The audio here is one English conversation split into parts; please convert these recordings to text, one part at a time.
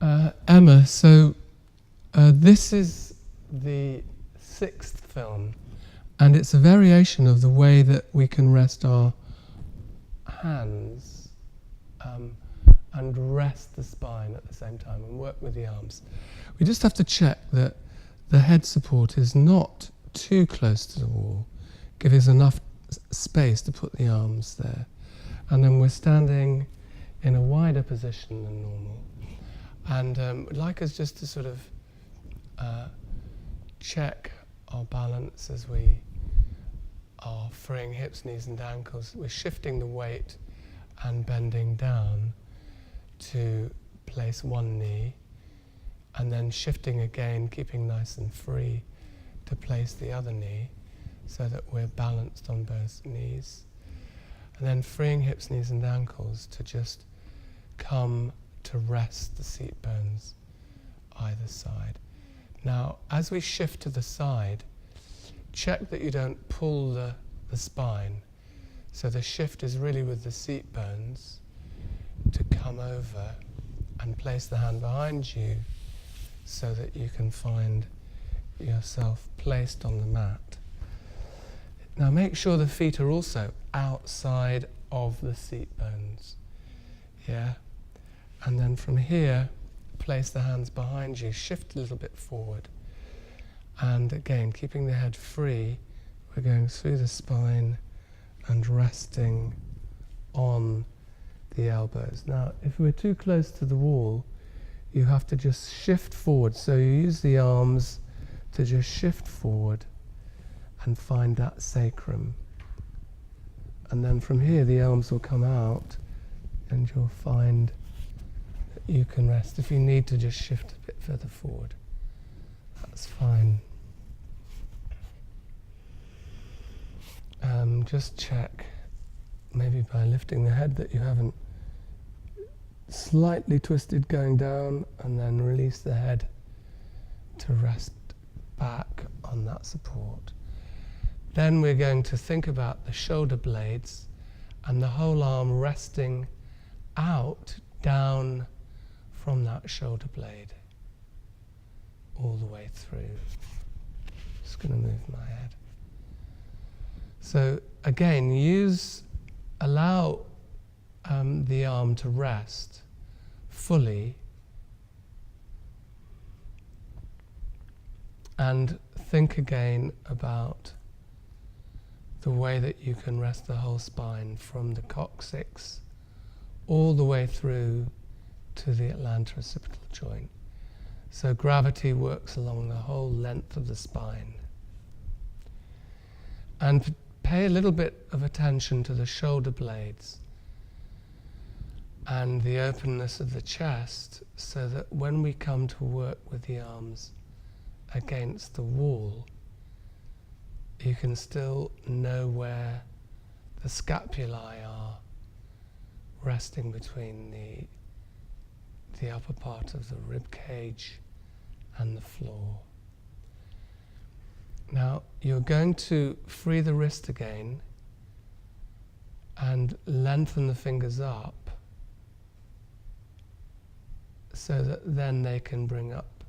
Emma, so this is the 6th film, and it's a variation of the way that we can rest our hands and rest the spine at the same time and work with the arms. We just have to check that the head support is not too close to the wall, give us enough space to put the arms there. And then we're standing in a wider position than normal. And we'd like us just to sort of check our balance as we are freeing hips, knees and ankles. We're shifting the weight and bending down to place one knee, and then shifting again, keeping nice and free to place the other knee so that we're balanced on both knees. And then freeing hips, knees and ankles to just come to rest the seat bones either side. Now, as we shift to the side, check that you don't pull the spine. So the shift is really with the seat bones to come over and place the hand behind you so that you can find yourself placed on the mat. Now make sure the feet are also outside of the seat bones. Yeah? And then from here, place the hands behind you, shift a little bit forward. And again, keeping the head free, we're going through the spine and resting on the elbows. Now, if we're too close to the wall, you have to just shift forward. So you use the arms to just shift forward and find that sacrum. And then from here, the arms will come out and you'll find that you can rest. If you need to just shift a bit further forward, that's fine. Just check, maybe by lifting the head, that you haven't slightly twisted going down, and then release the head to rest back on that support. Then we're going to think about the shoulder blades and the whole arm resting out, down from that shoulder blade all the way through. Just going to move my head. So again, allow the arm to rest fully, and think again about the way that you can rest the whole spine from the coccyx all the way through to the atlanto-occipital joint. So gravity works along the whole length of the spine. And pay a little bit of attention to the shoulder blades and the openness of the chest, so that when we come to work with the arms against the wall, you can still know where the scapulae are resting between the upper part of the rib cage and the floor. Now you're going to free the wrist again and lengthen the fingers up so that then they can bring up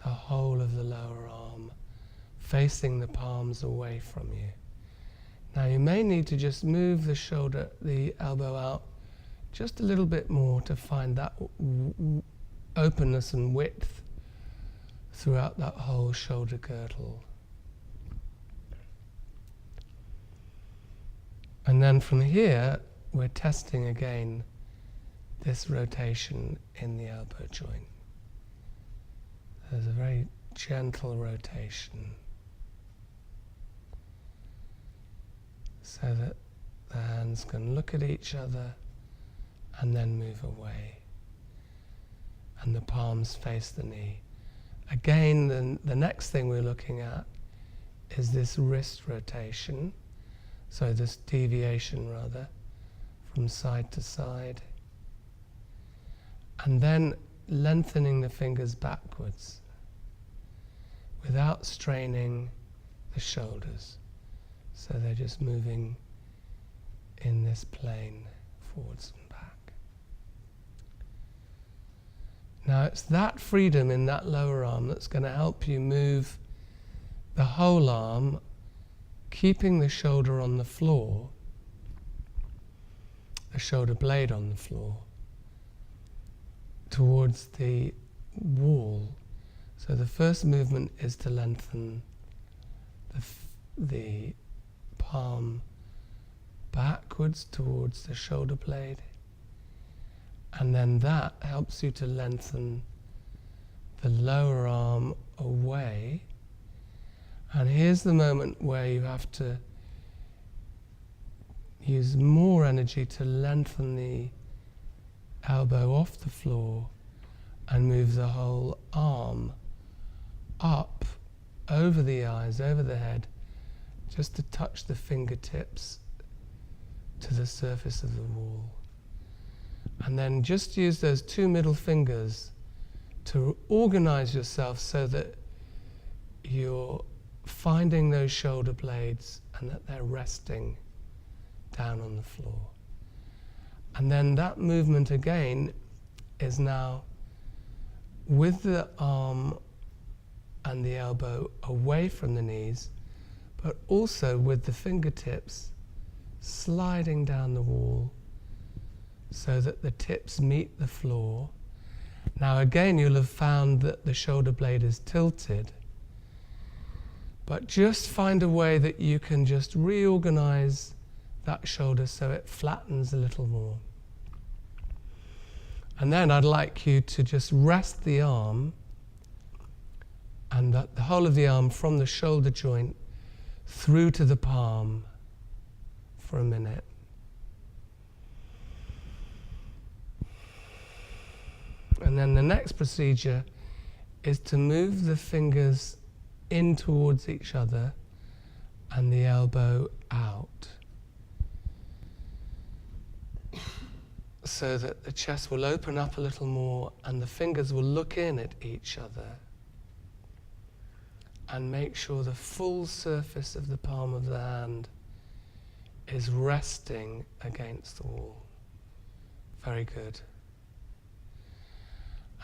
the whole of the lower arm, facing the palms away from you. Now you may need to just move the elbow out just a little bit more to find that openness and width throughout that whole shoulder girdle. And then from here, we're testing again this rotation in the elbow joint. There's a very gentle rotation, so that the hands can look at each other and then move away, and the palms face the knee. Again, the next thing we're looking at is this wrist rotation, so this deviation rather, from side to side, and then lengthening the fingers backwards without straining the shoulders. So they're just moving in this plane, forwards and back. Now it's that freedom in that lower arm that's going to help you move the whole arm, keeping the shoulder on the floor, the shoulder blade on the floor, towards the wall. So the first movement is to lengthen the palm backwards towards the shoulder blade, and then that helps you to lengthen the lower arm away. And here's the moment where you have to use more energy to lengthen the elbow off the floor and move the whole arm up over the eyes, over the head, just to touch the fingertips to the surface of the wall. And then just use those two middle fingers to organize yourself so that you're finding those shoulder blades and that they're resting down on the floor. And then that movement again is now with the arm and the elbow away from the knees, but also with the fingertips sliding down the wall so that the tips meet the floor. Now again, you'll have found that the shoulder blade is tilted, but just find a way that you can just reorganize that shoulder so it flattens a little more. And then I'd like you to just rest the arm and the whole of the arm from the shoulder joint through to the palm for a minute. And then the next procedure is to move the fingers in towards each other and the elbow out, so that the chest will open up a little more and the fingers will look in at each other and make sure the full surface of the palm of the hand is resting against the wall. Very good.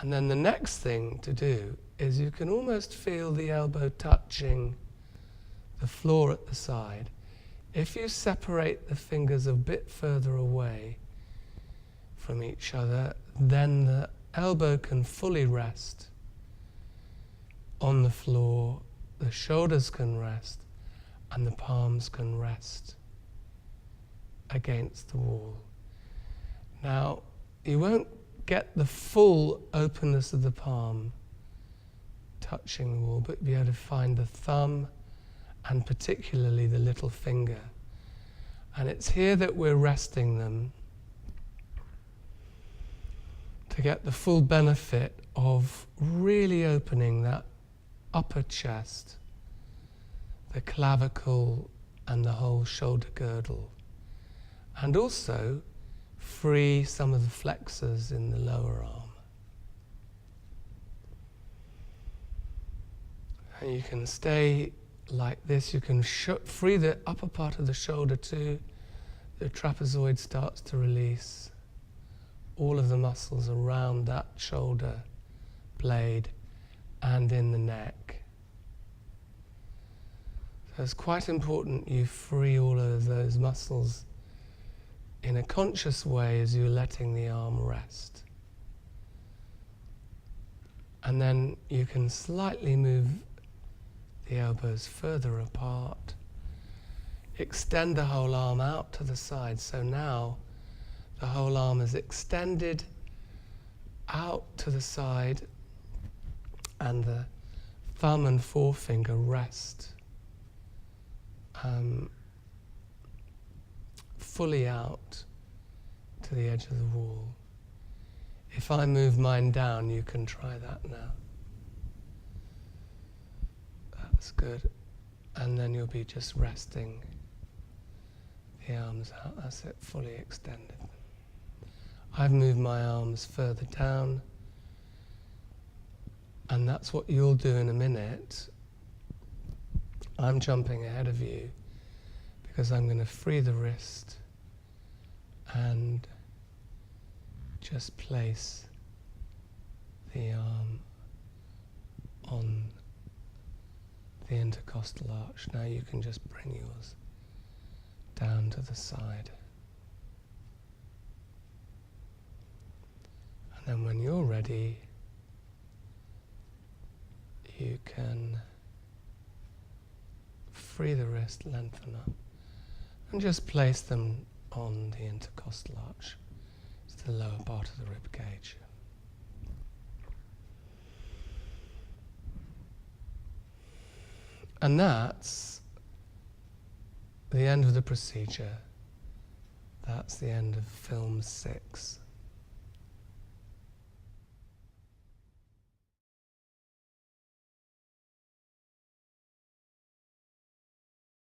And then the next thing to do is you can almost feel the elbow touching the floor at the side. If you separate the fingers a bit further away from each other, then the elbow can fully rest on the floor, the shoulders can rest, and the palms can rest against the wall. Now, you won't get the full openness of the palm touching the wall, but be able to find the thumb and particularly the little finger. And it's here that we're resting them to get the full benefit of really opening that upper chest, the clavicle and the whole shoulder girdle, and also free some of the flexors in the lower arm. And you can stay like this. You can free the upper part of the shoulder too. The trapezoid starts to release all of the muscles around that shoulder blade and in the neck. So it's quite important you free all of those muscles in a conscious way as you're letting the arm rest. And then you can slightly move the elbows further apart. Extend the whole arm out to the side. So now the whole arm is extended out to the side and the thumb and forefinger rest fully out to the edge of the wall. If I move mine down, you can try that now. That's good. And then you'll be just resting the arms out. That's it, fully extended. I've moved my arms further down, and that's what you'll do in a minute. I'm jumping ahead of you because I'm going to free the wrist and just place the arm on the intercostal arch. Now you can just bring yours down to the side. And then when you're ready, you can free the wrist, lengthen up, and just place them on the intercostal arch. It's the lower part of the rib cage. And that's the end of the procedure. That's the end of film 6.